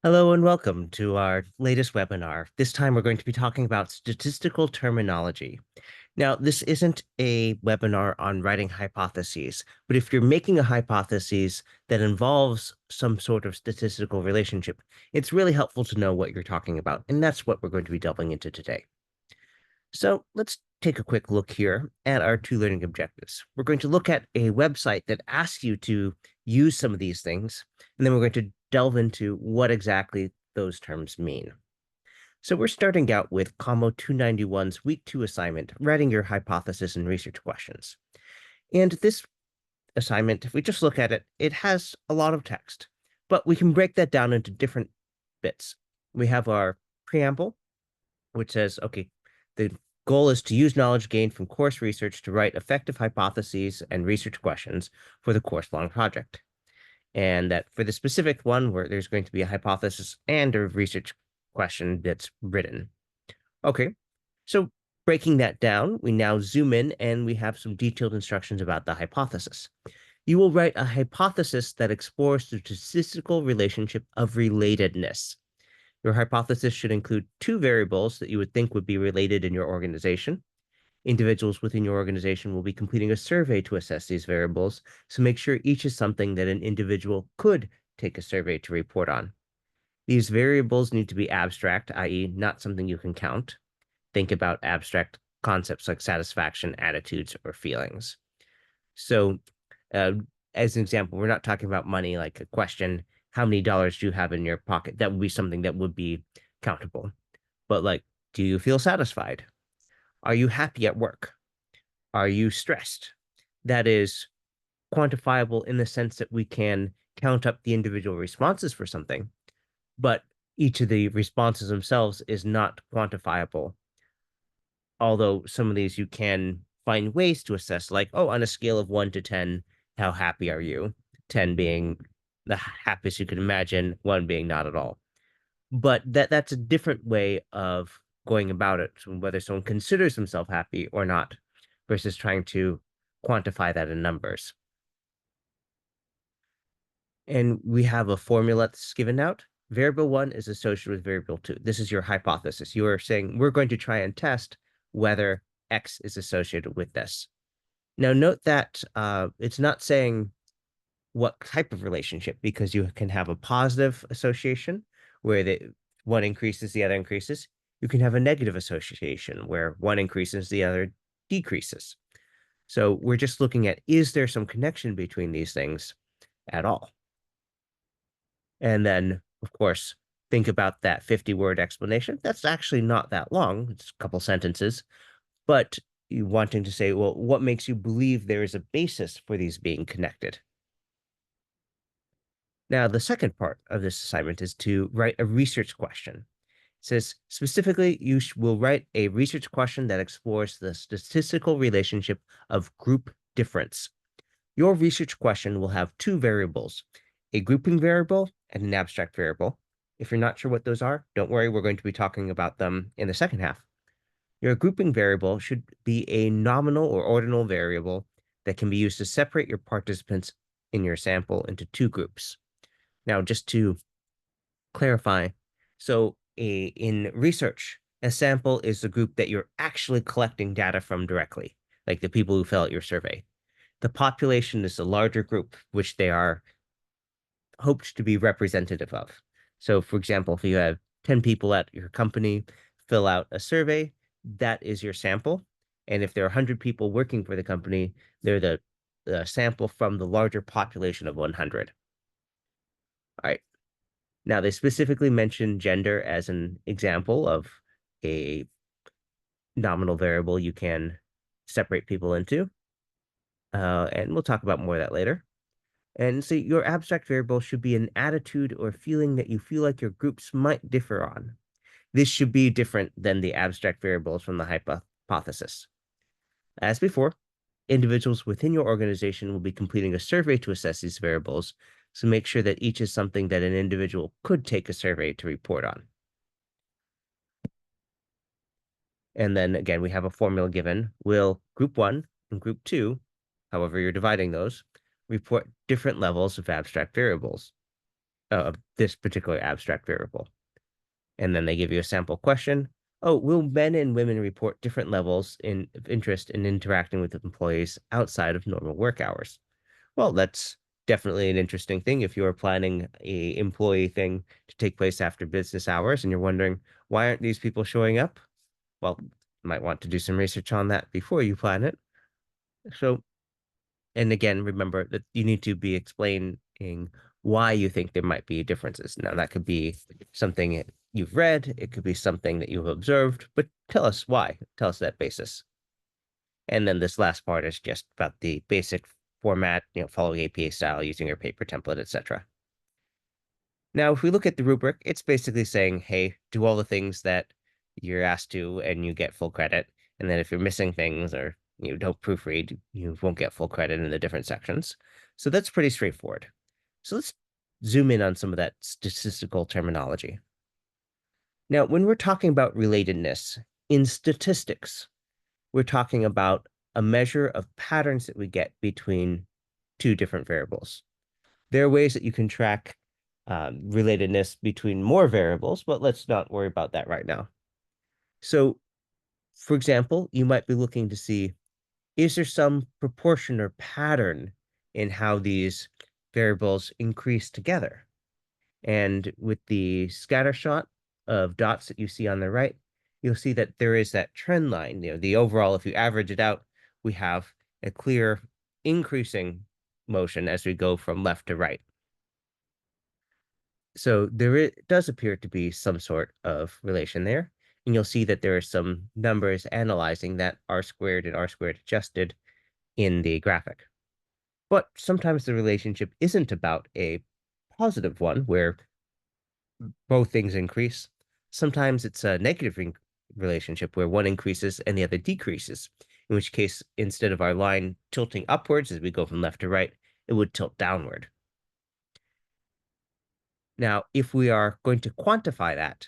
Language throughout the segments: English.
Hello and welcome to our latest webinar. This time we're going to be talking about statistical terminology. Now, this isn't a webinar on writing hypotheses, but if you're making a hypothesis that involves some sort of statistical relationship, it's really helpful to know what you're talking about, and that's what we're going to be delving into today. So let's take a quick look here at our two learning objectives. We're going to look at a website that asks you to use some of these things, and then we're going to delve into what exactly those terms mean. So we're starting out with Commo 291's Week 2 assignment, writing your hypothesis and research questions. And this assignment, if we just look at it, it has a lot of text, but we can break that down into different bits. We have our preamble, which says, okay, the goal is to use knowledge gained from course research to write effective hypotheses and research questions for the course-long project. And that for the specific one where there's going to be a hypothesis and a research question that's written. Okay, so breaking that down, we now zoom in and we have some detailed instructions about the hypothesis. You will write a hypothesis that explores the statistical relationship of relatedness. Your hypothesis should include two variables that you would think would be related in your organization. Individuals within your organization will be completing a survey to assess these variables, so make sure each is something that an individual could take a survey to report on. These variables need to be abstract, i.e., not something you can count. Think about abstract concepts like satisfaction, attitudes, or feelings. So, uh, as an example, we're not talking about money like a question, how many dollars do you have in your pocket? That would be something that would be countable. But like, do you feel satisfied? Are you happy at work? Are you stressed? That is quantifiable in the sense that we can count up the individual responses for something, but each of the responses themselves is not quantifiable. Although some of these you can find ways to assess, like, oh, on a scale of 1 to 10, how happy are you? 10 being the happiest you could imagine, 1 being not at all. But that's a different way of going about it, whether someone considers themselves happy or not, versus trying to quantify that in numbers. And we have a formula that's given out. Variable 1 is associated with variable 2. This is your hypothesis. You are saying we're going to try and test whether X is associated with this. Now, note that it's not saying what type of relationship, because you can have a positive association where one increases, the other increases. You can have a negative association where one increases, the other decreases. So we're just looking at, is there some connection between these things at all? And then, of course, think about that 50-word explanation. That's actually not that long. It's a couple sentences, but you wanting to say, well, what makes you believe there is a basis for these being connected? Now, the second part of this assignment is to write a research question. It says, specifically, you will write a research question that explores the statistical relationship of group difference. Your research question will have two variables, a grouping variable and an abstract variable. If you're not sure what those are, don't worry, we're going to be talking about them in the second half. Your grouping variable should be a nominal or ordinal variable that can be used to separate your participants in your sample into two groups. Now, just to clarify, so in research, a sample is the group that you're actually collecting data from directly, like the people who fill out your survey. The population is a larger group, which they are hoped to be representative of. So, for example, if you have 10 people at your company fill out a survey, that is your sample. And if there are 100 people working for the company, they're the sample from the larger population of 100. All right. Now, they specifically mention gender as an example of a nominal variable you can separate people into. And we'll talk about more of that later. And so your abstract variable should be an attitude or feeling that you feel like your groups might differ on. This should be different than the abstract variables from the hypothesis. As before, individuals within your organization will be completing a survey to assess these variables, so make sure that each is something that an individual could take a survey to report on. And then again, we have a formula given. Will group 1 and group 2, however you're dividing those, report different levels of abstract variables. this particular abstract variable. And then they give you a sample question. Oh, will men and women report different levels of interest in interacting with employees outside of normal work hours? Well, that's definitely an interesting thing if you're planning a employee thing to take place after business hours and you're wondering why aren't these people showing up? Well, you might want to do some research on that before you plan it. So, and again, remember that you need to be explaining why you think there might be differences. Now, that could be something you've read, it could be something that you've observed, but tell us why. Tell us that basis. And then this last part is just about the basic format, following APA style, using your paper template, etc. Now, if we look at the rubric, it's basically saying, hey, do all the things that you're asked to and you get full credit. And then if you're missing things or you don't proofread, you won't get full credit in the different sections. So that's pretty straightforward. So let's zoom in on some of that statistical terminology. Now, when we're talking about relatedness in statistics, we're talking about a measure of patterns that we get between two different variables. There are ways that you can track relatedness between more variables, but let's not worry about that right now. So, for example, you might be looking to see, is there some proportion or pattern in how these variables increase together? And with the scatter shot of dots that you see on the right, you'll see that there is that trend line. The overall, if you average it out, we have a clear increasing motion as we go from left to right. So there does appear to be some sort of relation there. And you'll see that there are some numbers analyzing that R squared and R squared adjusted in the graphic. But sometimes the relationship isn't about a positive one where both things increase. Sometimes it's a negative relationship where one increases and the other decreases, in which case, instead of our line tilting upwards as we go from left to right, it would tilt downward. Now, if we are going to quantify that,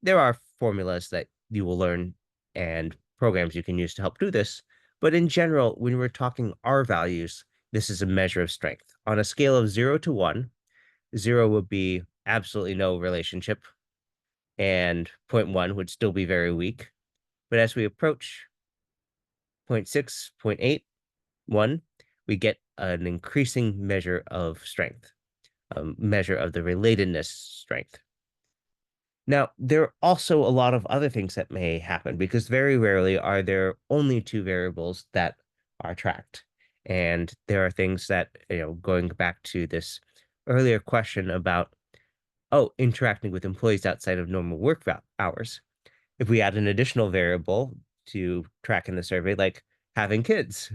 there are formulas that you will learn and programs you can use to help do this. But in general, when we're talking R values, this is a measure of strength. On a scale of 0 to 1, 0 would be absolutely no relationship, and 0.1 would still be very weak. But as we approach 0.6, 0.8, 1, we get an increasing measure of strength, a measure of the relatedness strength. Now, there are also a lot of other things that may happen because very rarely are there only two variables that are tracked. And there are things that, going back to this earlier question about, interacting with employees outside of normal work hours. If we add an additional variable to track in the survey, like having kids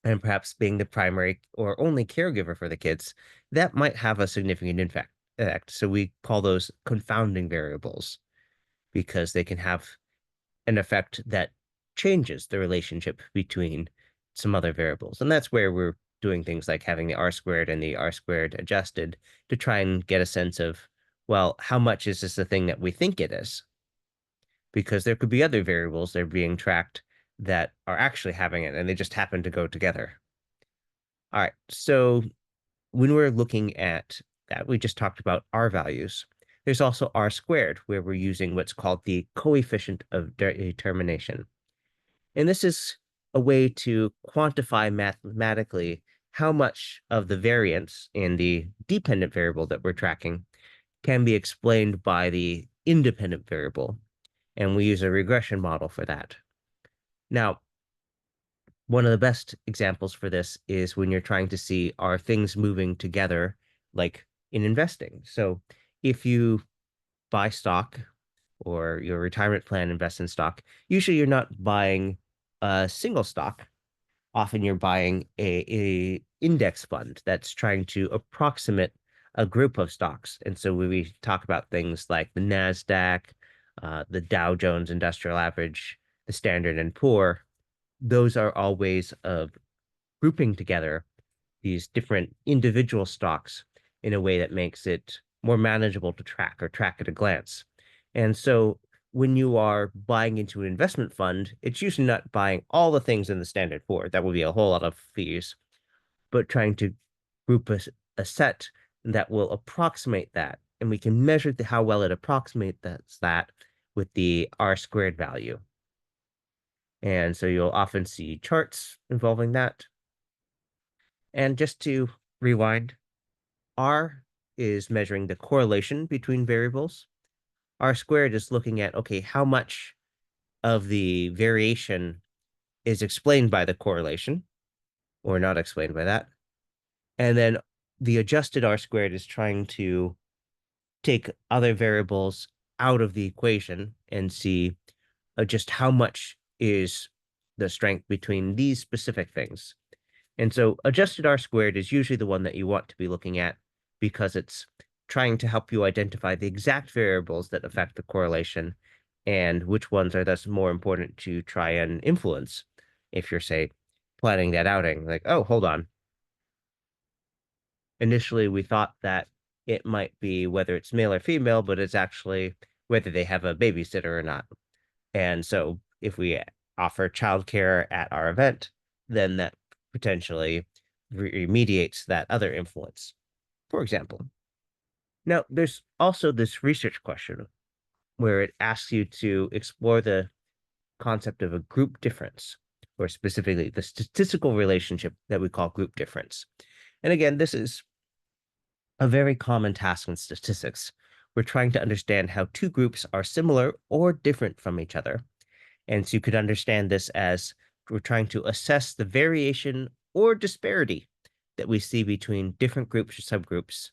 and perhaps being the primary or only caregiver for the kids, that might have a significant impact. So we call those confounding variables because they can have an effect that changes the relationship between some other variables. And that's where we're doing things like having the R squared and the R squared adjusted to try and get a sense of, well, how much is this the thing that we think it is? Because there could be other variables that are being tracked that are actually having it and they just happen to go together. All right, so when we're looking at that, we just talked about R values. There's also R squared, where we're using what's called the coefficient of determination. And this is a way to quantify mathematically how much of the variance in the dependent variable that we're tracking can be explained by the independent variable. And we use a regression model for that. Now, one of the best examples for this is when you're trying to see, are things moving together, like in investing? So if you buy stock or your retirement plan invests in stock, usually you're not buying a single stock. Often you're buying a index fund that's trying to approximate a group of stocks. And so when we talk about things like the NASDAQ, the Dow Jones Industrial Average, the Standard and Poor, those are all ways of grouping together these different individual stocks in a way that makes it more manageable to track or track at a glance. And so when you are buying into an investment fund, it's usually not buying all the things in the Standard Poor. That would be a whole lot of fees, but trying to group a set that will approximate that. And we can measure how well it approximates that with the R squared value. And so you'll often see charts involving that. And just to rewind, R is measuring the correlation between variables. R squared is looking at, okay, how much of the variation is explained by the correlation or not explained by that. And then the adjusted R squared is trying to take other variables out of the equation and see just how much is the strength between these specific things. And so adjusted R squared is usually the one that you want to be looking at because it's trying to help you identify the exact variables that affect the correlation and which ones are thus more important to try and influence. If you're, say, planning that outing, like, oh, hold on. Initially, we thought that it might be whether it's male or female, but it's actually whether they have a babysitter or not. And so if we offer childcare at our event, then that potentially remediates that other influence, for example. Now, there's also this research question where it asks you to explore the concept of a group difference, or specifically the statistical relationship that we call group difference. And again, this is a very common task in statistics. We're trying to understand how two groups are similar or different from each other. And so you could understand this as we're trying to assess the variation or disparity that we see between different groups or subgroups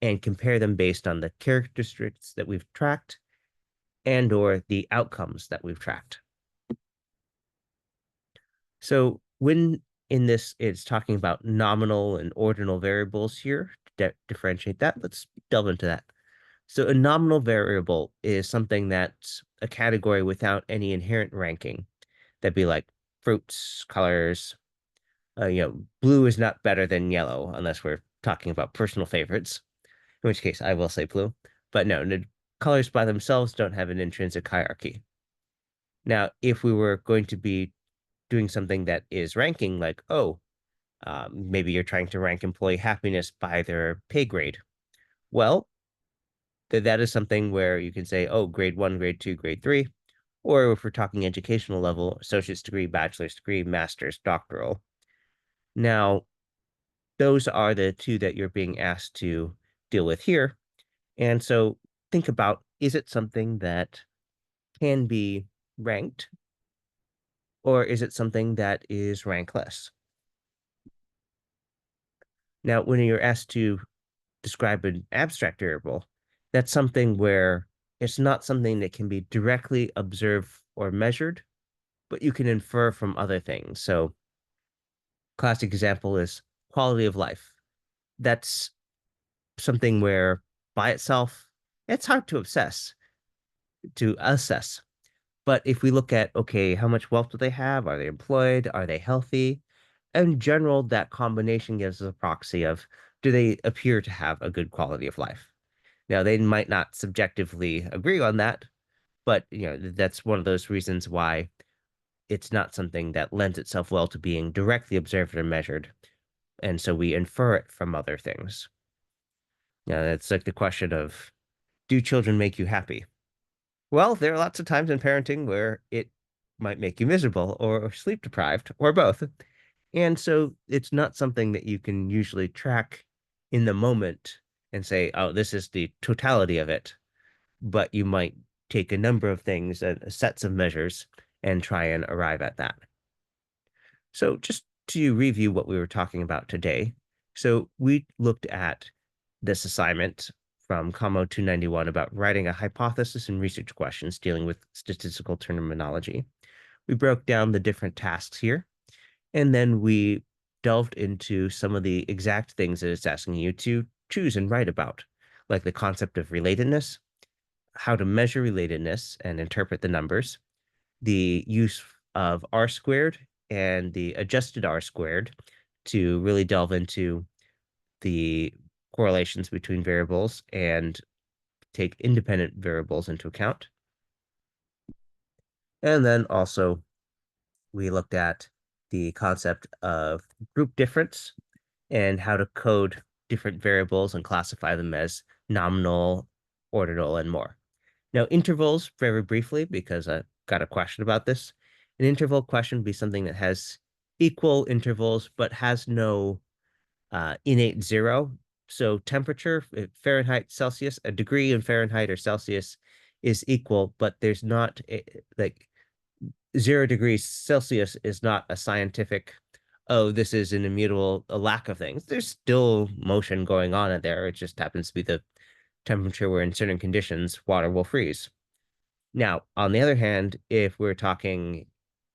and compare them based on the characteristics that we've tracked and or the outcomes that we've tracked. So when in this it's talking about nominal and ordinal variables here to differentiate that, let's delve into that. So a nominal variable is something that's a category without any inherent ranking. That'd be like fruits, colors. Blue is not better than yellow unless we're talking about personal favorites, in which case I will say blue. But no, the colors by themselves don't have an intrinsic hierarchy. Now, if we were going to be doing something that is ranking, like, maybe you're trying to rank employee happiness by their pay grade. Well, that is something where you can say, oh, grade 1, grade 2, grade 3. Or if we're talking educational level, associate's degree, bachelor's degree, master's, doctoral. Now, those are the two that you're being asked to deal with here. And so think about, is it something that can be ranked, or is it something that is rankless? Now, when you're asked to describe an abstract variable, that's something where it's not something that can be directly observed or measured, but you can infer from other things. So, classic example is quality of life. That's something where by itself, it's hard to assess. But if we look at, okay, how much wealth do they have? Are they employed? Are they healthy? In general, that combination gives us a proxy of, do they appear to have a good quality of life? Now, they might not subjectively agree on that, but that's one of those reasons why it's not something that lends itself well to being directly observed or measured. And so we infer it from other things. It's like the question of, do children make you happy? Well, there are lots of times in parenting where it might make you miserable or sleep deprived or both. And so it's not something that you can usually track in the moment and say, oh, this is the totality of it. But you might take a number of things and sets of measures and try and arrive at that. So just to review what we were talking about today. So we looked at this assignment from Commo 291 about writing a hypothesis and research questions dealing with statistical terminology. We broke down the different tasks here, and then we delved into some of the exact things that it's asking you to choose and write about, like the concept of relatedness, how to measure relatedness and interpret the numbers, the use of R squared and the adjusted R squared to really delve into the correlations between variables and take independent variables into account. And then also we looked at the concept of group difference and how to code different variables and classify them as nominal, ordinal, and more. Now, intervals, very briefly, because I got a question about this. An interval question would be something that has equal intervals, but has no innate zero. So temperature, Fahrenheit, Celsius, a degree in Fahrenheit or Celsius is equal, but there's not like 0 degrees Celsius is not a scientific, oh, this is an immutable, a lack of things. There's still motion going on in there. It just happens to be the temperature where in certain conditions water will freeze. Now, on the other hand, if we're talking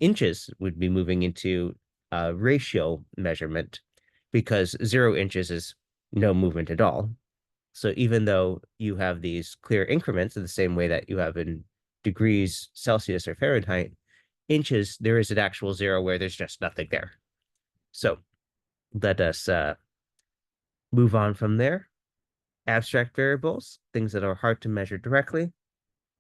inches, we'd be moving into a ratio measurement because 0 inches is no movement at all. So even though you have these clear increments in the same way that you have in degrees Celsius or Fahrenheit, inches, there is an actual zero where there's just nothing there. So let us move on from there. Abstract variables, things that are hard to measure directly.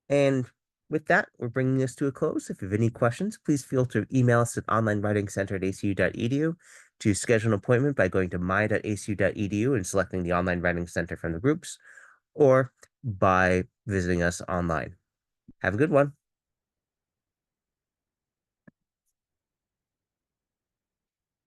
And with that, we're bringing this to a close. If you have any questions, please feel free to email us at onlinewritingcenter@acu.edu, to schedule an appointment by going to my.acu.edu and selecting the Online Writing Center from the groups, or by visiting us online. Have a good one.